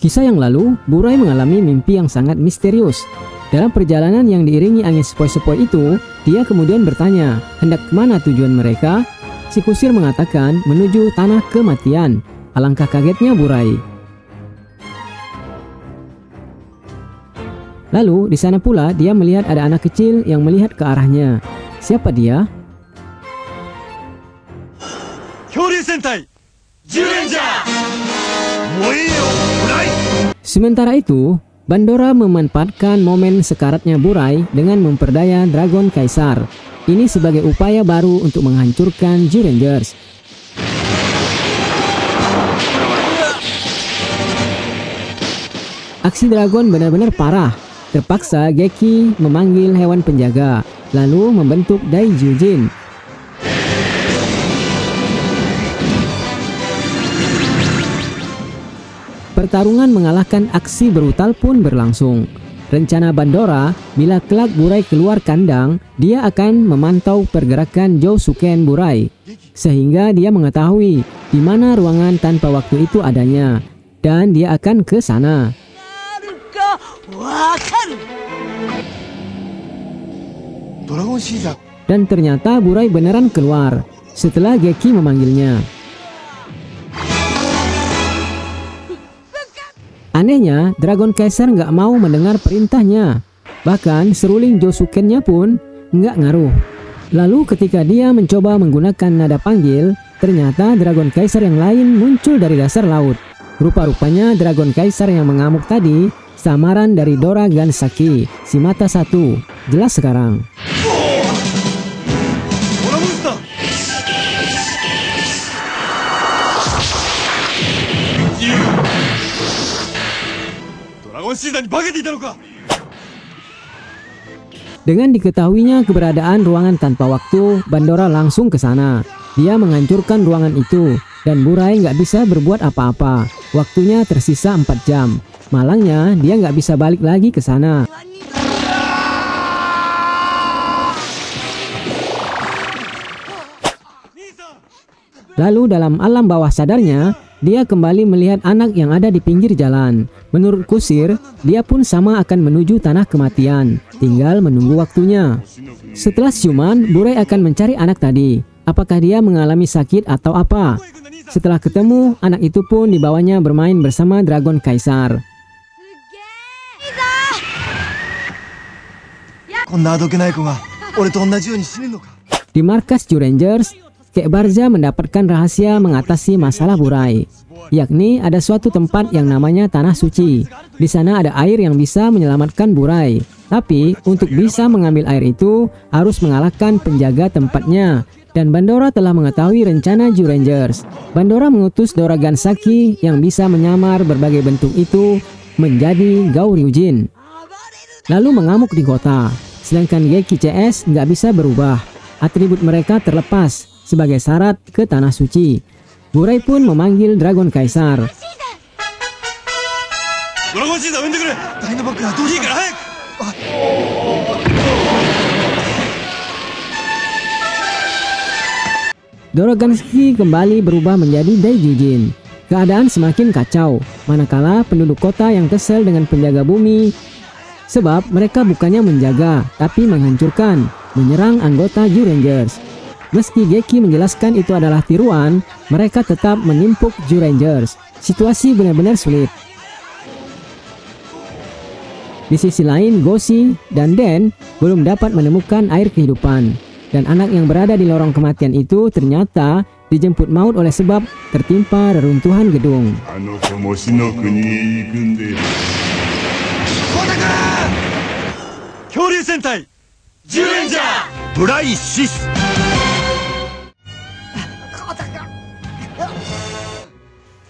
Kisah yang lalu, Burai mengalami mimpi yang sangat misterius. Dalam perjalanan yang diiringi angin sepoi-sepoi itu, dia kemudian bertanya, hendak kemana tujuan mereka? Si kusir mengatakan menuju tanah kematian. Alangkah kagetnya Burai. Lalu di sana pula dia melihat ada anak kecil yang melihat ke arahnya. Siapa dia? Sementara itu, Bandora memanfaatkan momen sekaratnya Burai dengan memperdaya Dragon Kaisar. Ini sebagai upaya baru untuk menghancurkan Zyurengers. Aksi Dragon benar-benar parah. Terpaksa Geki memanggil hewan penjaga, lalu membentuk Daijujin. Pertarungan mengalahkan aksi brutal pun berlangsung. Rencana Bandora, bila kelak Burai keluar kandang, dia akan memantau pergerakan Jousuken Burai, sehingga dia mengetahui di mana ruangan tanpa waktu itu adanya, dan dia akan ke sana. Dan ternyata Burai beneran keluar setelah Geki memanggilnya. Anehnya, Dragon Kaisar nggak mau mendengar perintahnya. Bahkan seruling Jousukennya pun nggak ngaruh. Lalu ketika dia mencoba menggunakan nada panggil, ternyata Dragon Kaisar yang lain muncul dari dasar laut. Rupa-rupanya Dragon Kaisar yang mengamuk tadi samaran dari Dora Gansaki, si mata satu. Jelas sekarang. Dengan diketahuinya keberadaan ruangan tanpa waktu, Bandora langsung ke sana. Dia menghancurkan ruangan itu, dan Burai nggak bisa berbuat apa-apa. Waktunya tersisa 4 jam. Malangnya, dia nggak bisa balik lagi ke sana. Lalu dalam alam bawah sadarnya, dia kembali melihat anak yang ada di pinggir jalan. Menurut kusir, dia pun sama akan menuju tanah kematian, tinggal menunggu waktunya. Setelah siuman, Burai akan mencari anak tadi. Apakah dia mengalami sakit atau apa? Setelah ketemu, anak itu pun dibawanya bermain bersama Dragon Kaisar. Di markas Zyurengers, Kek Barza mendapatkan rahasia mengatasi masalah Burai, yakni ada suatu tempat yang namanya Tanah Suci. Di sana ada air yang bisa menyelamatkan Burai. Tapi untuk bisa mengambil air itu harus mengalahkan penjaga tempatnya. Dan Bandora telah mengetahui rencana Zyurengers. Bandora mengutus Dora Gansaki yang bisa menyamar berbagai bentuk itu menjadi Gauryujin, lalu mengamuk di kota. Sedangkan Geki CS nggak bisa berubah. Atribut mereka terlepas sebagai syarat ke Tanah Suci. Burai pun memanggil Dragon Kaisar. Dora Gansaki kembali berubah menjadi Daijujin. Keadaan semakin kacau, manakala penduduk kota yang kesal dengan penjaga bumi, sebab mereka bukannya menjaga, tapi menghancurkan, menyerang anggota Zyurengers. Meski Geki menjelaskan itu adalah tiruan, mereka tetap menimpuk Zyurengers. Situasi benar-benar sulit. Di sisi lain, Goshi dan Den belum dapat menemukan air kehidupan. Dan anak yang berada di lorong kematian itu ternyata dijemput maut oleh sebab tertimpa reruntuhan gedung.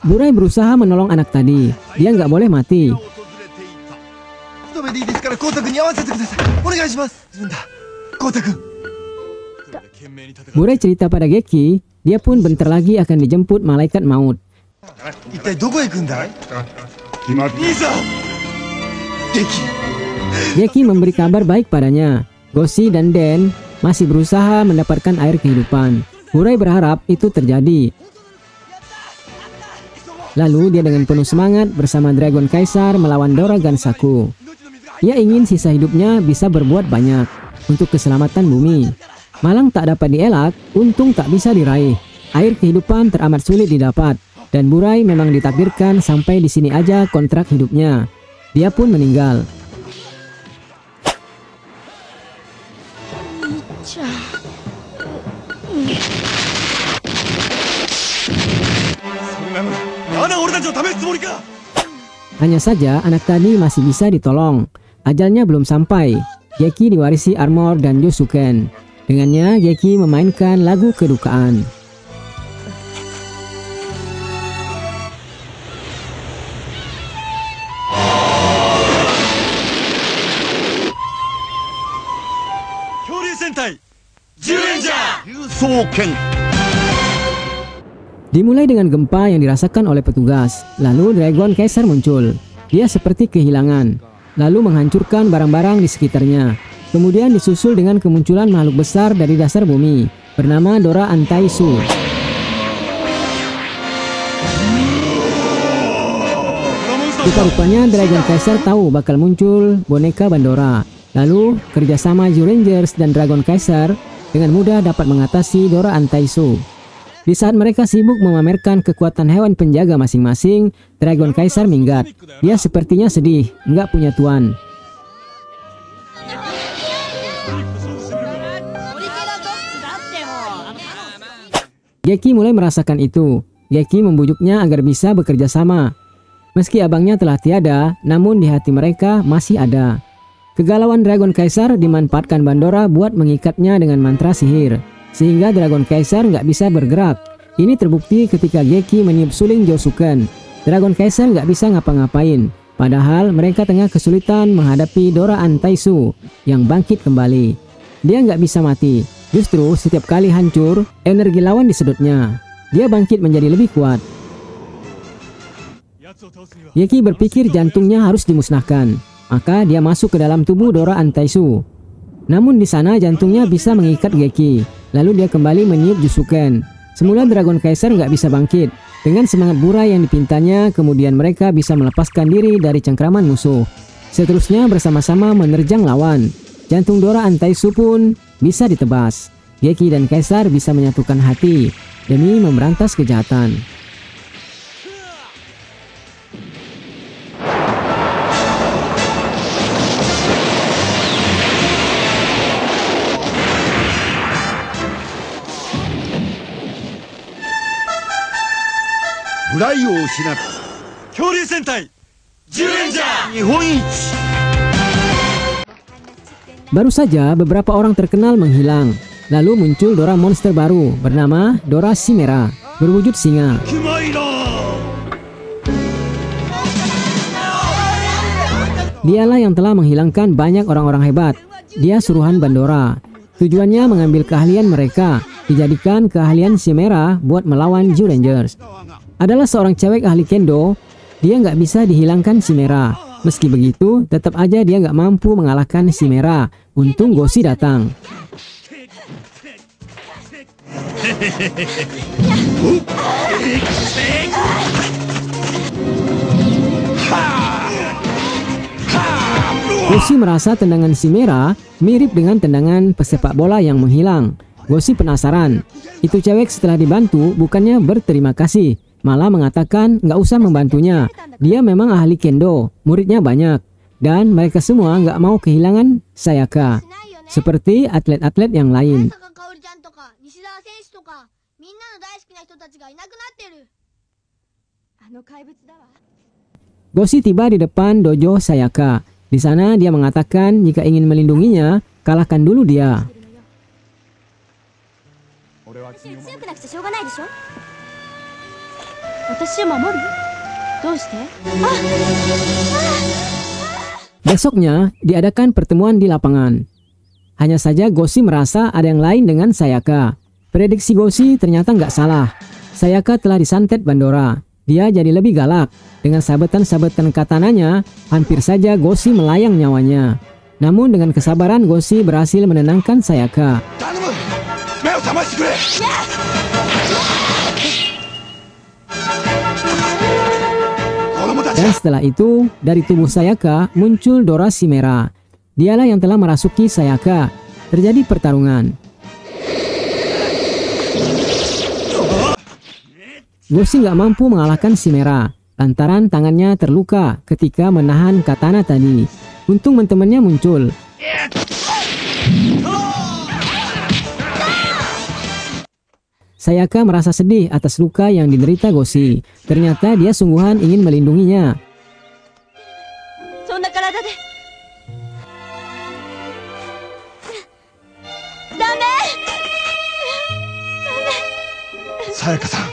Burai berusaha menolong anak tadi. Dia nggak boleh mati. Burai cerita pada Geki, dia pun bentar lagi akan dijemput malaikat maut. Geki memberi kabar baik padanya. Goshi dan Den masih berusaha mendapatkan air kehidupan. Burai berharap itu terjadi. Lalu dia dengan penuh semangat bersama Dragon Kaisar melawan Dora Gansaku. Ia ingin sisa hidupnya bisa berbuat banyak untuk keselamatan bumi. Malang tak dapat dielak, untung tak bisa diraih. Air kehidupan teramat sulit didapat, dan Burai memang ditakdirkan sampai di sini aja kontrak hidupnya. Dia pun meninggal. Hanya saja anak tadi masih bisa ditolong. Ajalnya belum sampai. Geki diwarisi armor dan Josuken. Dengannya Geki memainkan lagu kedukaan. Dimulai dengan gempa yang dirasakan oleh petugas. Lalu Dragon Kaisar muncul. Dia seperti kehilangan, lalu menghancurkan barang-barang di sekitarnya. Kemudian disusul dengan kemunculan makhluk besar dari dasar bumi bernama Dora Antaisu. Rupa-rupanya Dragon Kaisar tahu bakal muncul boneka Bandora. Lalu kerjasama Zyurangers dan Dragon Kaisar dengan mudah dapat mengatasi Dora Antaisu. Di saat mereka sibuk memamerkan kekuatan hewan penjaga masing-masing, Dragon Kaisar minggat. Dia sepertinya sedih, nggak punya tuan. Geki mulai merasakan itu. Geki membujuknya agar bisa bekerja sama. Meski abangnya telah tiada, namun di hati mereka masih ada. Kegalauan Dragon Kaisar dimanfaatkan Bandora buat mengikatnya dengan mantra sihir, sehingga Dragon Kaisar nggak bisa bergerak. Ini terbukti ketika Geki meniup suling Josuken. Dragon Kaisar nggak bisa ngapa-ngapain, padahal mereka tengah kesulitan menghadapi Dora Antaisu yang bangkit kembali. Dia nggak bisa mati, justru setiap kali hancur, energi lawan disedotnya. Dia bangkit menjadi lebih kuat. Geki berpikir jantungnya harus dimusnahkan, maka dia masuk ke dalam tubuh Dora Antaisu. Namun di sana jantungnya bisa mengikat Geki. Lalu dia kembali meniup Josuken. Semula Dragon Kaisar nggak bisa bangkit. Dengan semangat Burai yang dipintanya, kemudian mereka bisa melepaskan diri dari cengkraman musuh. Seterusnya bersama-sama menerjang lawan. Jantung Dora Antaisu pun bisa ditebas. Geki dan Kaisar bisa menyatukan hati demi memberantas kejahatan. Baru saja beberapa orang terkenal menghilang. Lalu muncul Dora monster baru bernama Dora Chimera, berwujud singa. Dialah yang telah menghilangkan banyak orang-orang hebat. Dia suruhan Bandora. Tujuannya mengambil keahlian mereka, dijadikan keahlian Chimera buat melawan Zyurangers. Adalah seorang cewek ahli kendo, dia nggak bisa dihilangkan Chimera. Meski begitu, tetap aja dia nggak mampu mengalahkan Chimera. Untung Goshi datang. Goshi merasa tendangan Chimera mirip dengan tendangan pesepak bola yang menghilang. Goshi penasaran. Itu cewek setelah dibantu bukannya berterima kasih, malah mengatakan nggak usah membantunya. Dia memang ahli kendo, muridnya banyak. Dan mereka semua nggak mau kehilangan Sayaka, seperti atlet-atlet yang lain. Goshi tiba di depan dojo Sayaka. Di sana dia mengatakan jika ingin melindunginya, kalahkan dulu dia. Besoknya diadakan pertemuan di lapangan. Hanya saja Goshi merasa ada yang lain dengan Sayaka. Prediksi Goshi ternyata nggak salah. Sayaka telah disantet Bandora. Dia jadi lebih galak. Dengan sabetan-sabetan katananya, hampir saja Goshi melayang nyawanya. Namun dengan kesabaran Goshi berhasil menenangkan Sayaka. Dan setelah itu, dari tubuh Sayaka muncul Dora Chimera. Dialah yang telah merasuki Sayaka. Terjadi pertarungan. Goshi nggak mampu mengalahkan Chimera, lantaran tangannya terluka ketika menahan katana tadi. Untung teman-temannya muncul. Sayaka merasa sedih atas luka yang diderita Goshi. Ternyata dia sungguhan ingin melindunginya. Sayaka-san.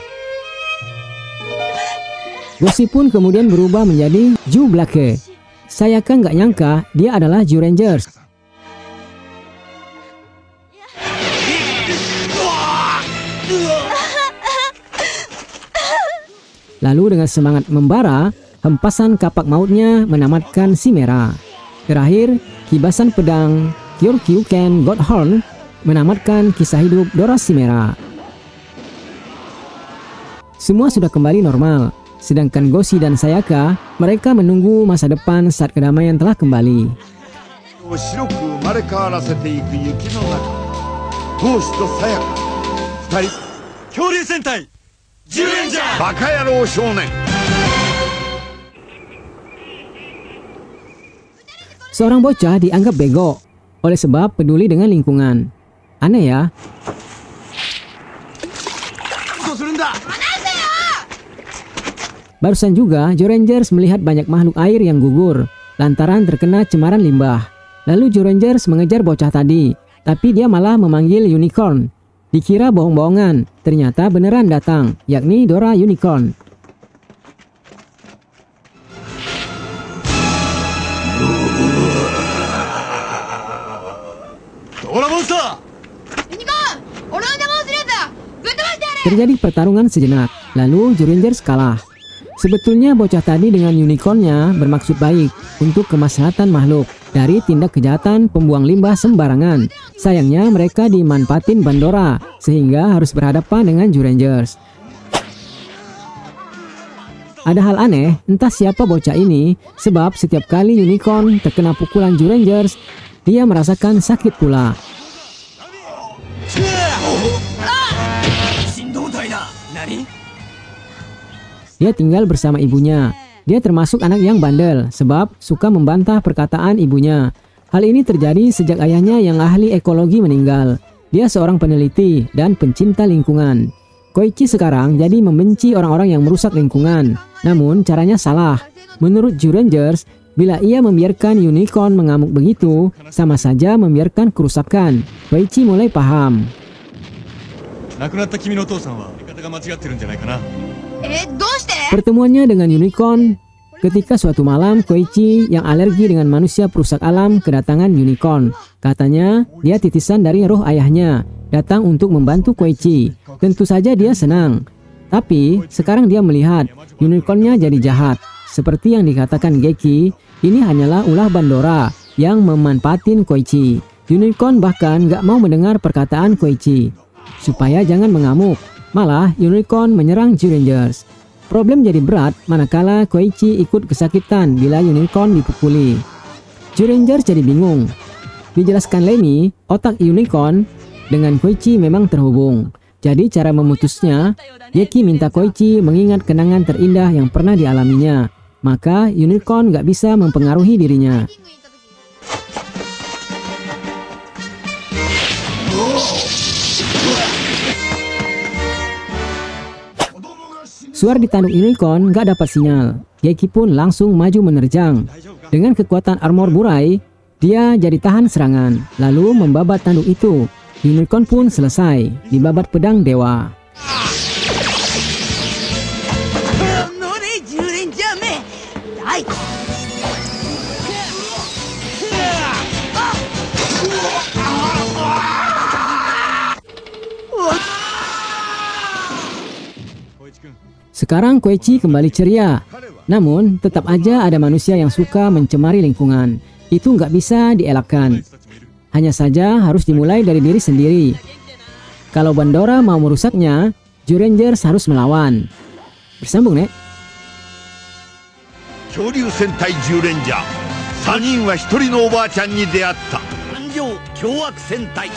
Goshi pun kemudian berubah menjadi Ju Blake. Sayaka nggak nyangka dia adalah Ju Rangers. Lalu dengan semangat membara, hempasan kapak mautnya menamatkan Chimera. Terakhir, kibasan pedang Kyoryuken God Horn menamatkan kisah hidup Dora Chimera. Semua sudah kembali normal, sedangkan Goshi dan Sayaka, mereka menunggu masa depan saat kedamaian telah kembali. Seorang bocah dianggap bego oleh sebab peduli dengan lingkungan. Aneh ya? Barusan juga, Joe Rangers melihat banyak makhluk air yang gugur lantaran terkena cemaran limbah. Lalu Joe Rangers mengejar bocah tadi, tapi dia malah memanggil unicorn. Dikira bohong-bohongan, ternyata beneran datang, yakni Dora Unicorn. Terjadi pertarungan sejenak, lalu Joe Rangers kalah. Sebetulnya bocah tadi dengan unicornnya bermaksud baik untuk kemaslahatan makhluk dari tindak kejahatan pembuang limbah sembarangan. Sayangnya mereka dimanfaatin Bandora sehingga harus berhadapan dengan Joe Rangers. Ada hal aneh, entah siapa bocah ini, sebab setiap kali unicorn terkena pukulan Joe Rangers, dia merasakan sakit pula. Dia tinggal bersama ibunya. Dia termasuk anak yang bandel, sebab suka membantah perkataan ibunya. Hal ini terjadi sejak ayahnya yang ahli ekologi meninggal. Dia seorang peneliti dan pencinta lingkungan. Koichi sekarang jadi membenci orang-orang yang merusak lingkungan. Namun caranya salah. Menurut Joe Rangers, bila ia membiarkan unicorn mengamuk begitu, sama saja membiarkan kerusakan. Koichi mulai paham. Pertemuannya dengan unicorn. Ketika suatu malam Koichi yang alergi dengan manusia perusak alam kedatangan unicorn. Katanya dia titisan dari roh ayahnya, datang untuk membantu Koichi. Tentu saja dia senang. Tapi sekarang dia melihat unicornnya jadi jahat. Seperti yang dikatakan Geki, ini hanyalah ulah Bandora yang memanfaatin Koichi. Unicorn bahkan gak mau mendengar perkataan Koichi supaya jangan mengamuk. Malah unicorn menyerang Joe Rangers. Problem jadi berat manakala Koichi ikut kesakitan bila unicorn dipukuli. Joe Rangers jadi bingung. Dijelaskan Lemmy, otak unicorn dengan Koichi memang terhubung. Jadi cara memutusnya, Geki minta Koichi mengingat kenangan terindah yang pernah dialaminya. Maka unicorn gak bisa mempengaruhi dirinya. Suar di tanduk unicorn gak dapat sinyal. Geki pun langsung maju menerjang. Dengan kekuatan armor burai, dia jadi tahan serangan, lalu membabat tanduk itu. Unicorn pun selesai, dibabat pedang dewa. Sekarang Koichi kembali ceria. Namun, tetap aja ada manusia yang suka mencemari lingkungan. Itu nggak bisa dielakkan. Hanya saja harus dimulai dari diri sendiri. Kalau Bandora mau merusaknya, Joe Rangers harus melawan. Bersambung, Nek. 恐竜戦隊10レンジャー3人は1人のおばあちゃんに出会った。誕生凶悪戦隊